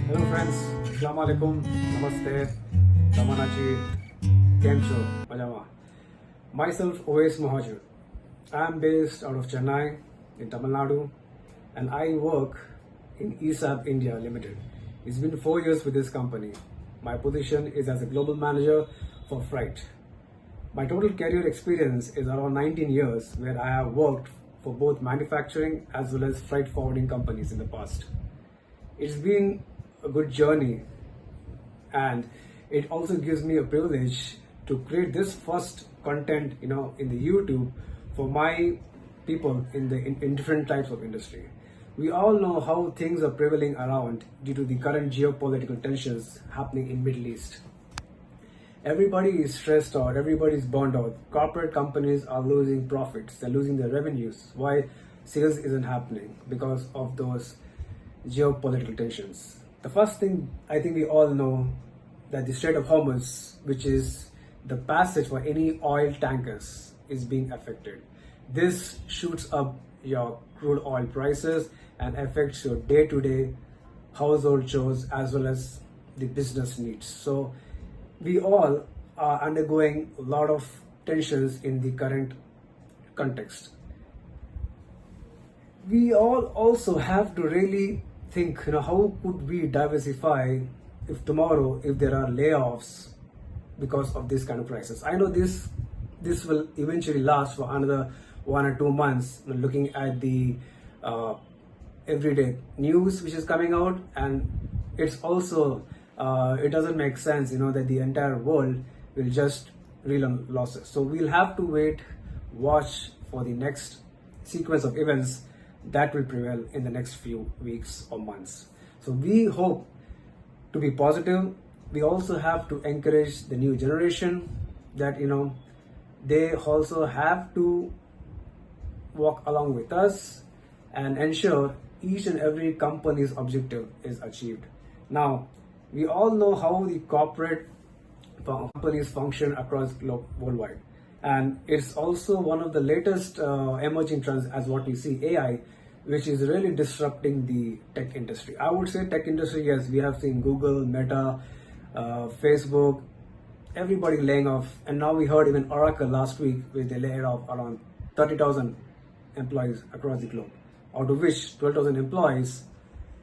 Hello friends, Assalamu alaikum, Namaste, Damanachi, Kemcho, Pajama. Myself, Oais Mahajur. I am based out of Chennai in Tamil Nadu and I work in ESAP India Limited. It's been 4 years with this company. My position is as a global manager for freight. My total career experience is around 19 years where I have worked for both manufacturing as well as freight forwarding companies in the past. It's been a good journey and it also gives me a privilege to create this first content in the YouTube for my people in different types of industry. We all know how things are prevailing around due to the current geopolitical tensions happening in Middle East. Everybody is stressed out, everybody is burned out. Corporate companies are losing profits, they're losing their revenues. Why sales isn't happening? Because of those geopolitical tensions. The first thing I think we all know that the Strait of Hormuz, which is the passage for any oil tankers, is being affected. This shoots up your crude oil prices and affects your day-to-day household chores as well as the business needs. So we all are undergoing a lot of tensions in the current context. We all also have to really think, how could we diversify if tomorrow, if there are layoffs because of this kind of crisis? I know this will eventually last for another 1 or 2 months, looking at the everyday news which is coming out, and it's also it doesn't make sense that the entire world will just reel on losses. So we'll have to watch for the next sequence of events that will prevail in the next few weeks or months. So we hope to be positive. We also have to encourage the new generation that they also have to walk along with us and ensure each and every company's objective is achieved. Now, we all know how the corporate companies function across globe worldwide, and it's also one of the latest emerging trends as what we see, AI, which is really disrupting the tech industry. I would say tech industry, yes, we have seen Google, Meta, Facebook, everybody laying off, and now we heard even Oracle last week where they laid off around 30,000 employees across the globe, out of which 12,000 employees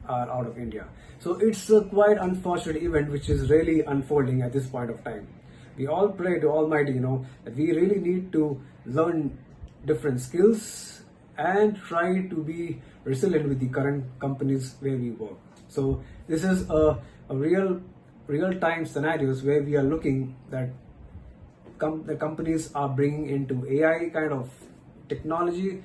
are out of India. So it's a quite unfortunate event which is really unfolding at this point of time. We all pray to Almighty, that we really need to learn different skills and try to be resilient with the current companies where we work. So this is a real time scenarios where we are looking that the companies are bringing into AI kind of technology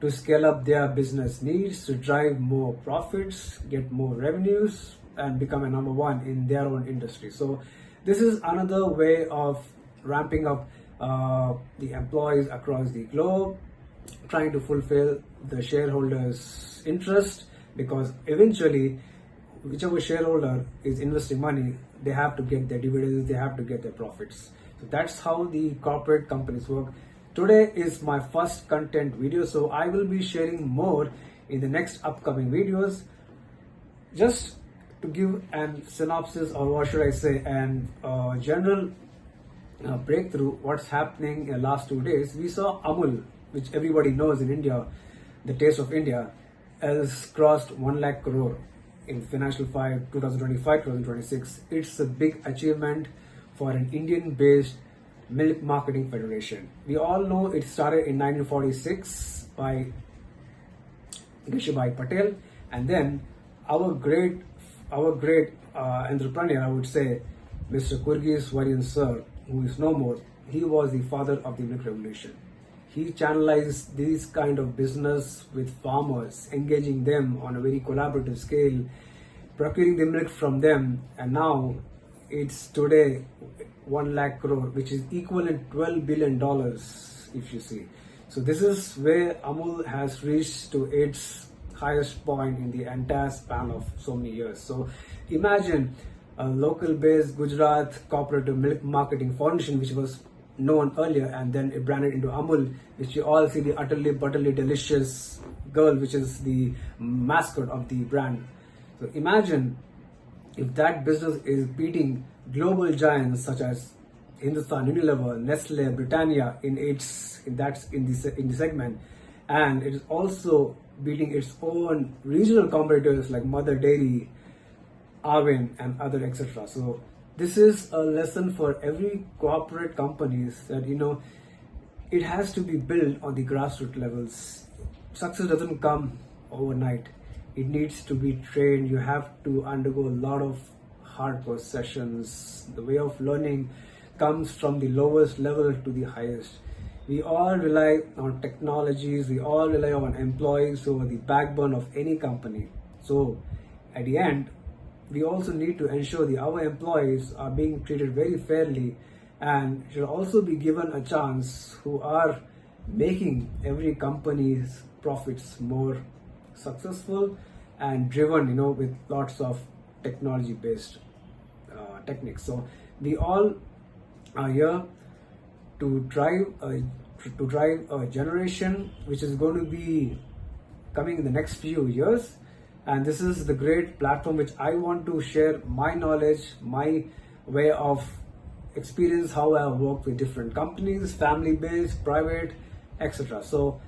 to scale up their business needs, to drive more profits, get more revenues, and become a number one in their own industry. So this is another way of ramping up the employees across the globe, trying to fulfill the shareholders' interest, because eventually whichever shareholder is investing money, they have to get their dividends, they have to get their profits. So that's how the corporate companies work. Today is my first content video, so I will be sharing more in the next upcoming videos. Just to give an synopsis, or what should I say, an general breakthrough what's happening in the last 2 days. We saw Amul, which everybody knows in India, the taste of India, has crossed 1 lakh crore in financial year 2025-2026. It's a big achievement for an Indian-based milk marketing federation. We all know it started in 1946 by Geshubai Patel, and then our great entrepreneur, I would say, Mr. Kurgis Varian Sir, who is no more, he was the father of the milk revolution. He channelized this kind of business with farmers, engaging them on a very collaborative scale, procuring the milk from them, and now it's today 1 lakh crore, which is equivalent $12 billion if you see. So this is where Amul has reached to its highest point in the entire span of so many years. So imagine a local based Gujarat Cooperative Milk Marketing Foundation, which was known earlier, and then it branded into Amul, which you all see the utterly butterly delicious girl, which is the mascot of the brand. So imagine if that business is beating global giants such as Hindustan Unilever, Nestle, Britannia in the segment, and it is also beating its own regional competitors like Mother Dairy, Arvin, and other etc. So this is a lesson for every corporate companies that it has to be built on the grassroots levels. Success doesn't come overnight. It needs to be trained. You have to undergo a lot of hardcore sessions. The way of learning comes from the lowest level to the highest. We all rely on technologies. We all rely on employees who are the backbone of any company. So at the end, we also need to ensure that our employees are being treated very fairly and should also be given a chance who are making every company's profits more successful and driven with lots of technology based techniques. So we all are here to drive a generation which is going to be coming in the next few years, and this is the great platform which I want to share my knowledge, my way of experience, how I have worked with different companies, family based, private, etc. So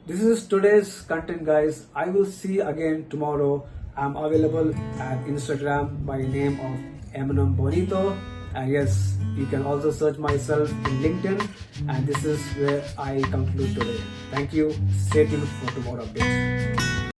this is today's content, guys. I will see you again tomorrow. I'm available at Instagram by name of MONM Bonito, and yes, you can also search myself in LinkedIn, and this is where I conclude today. Thank you. Stay tuned for tomorrow updates.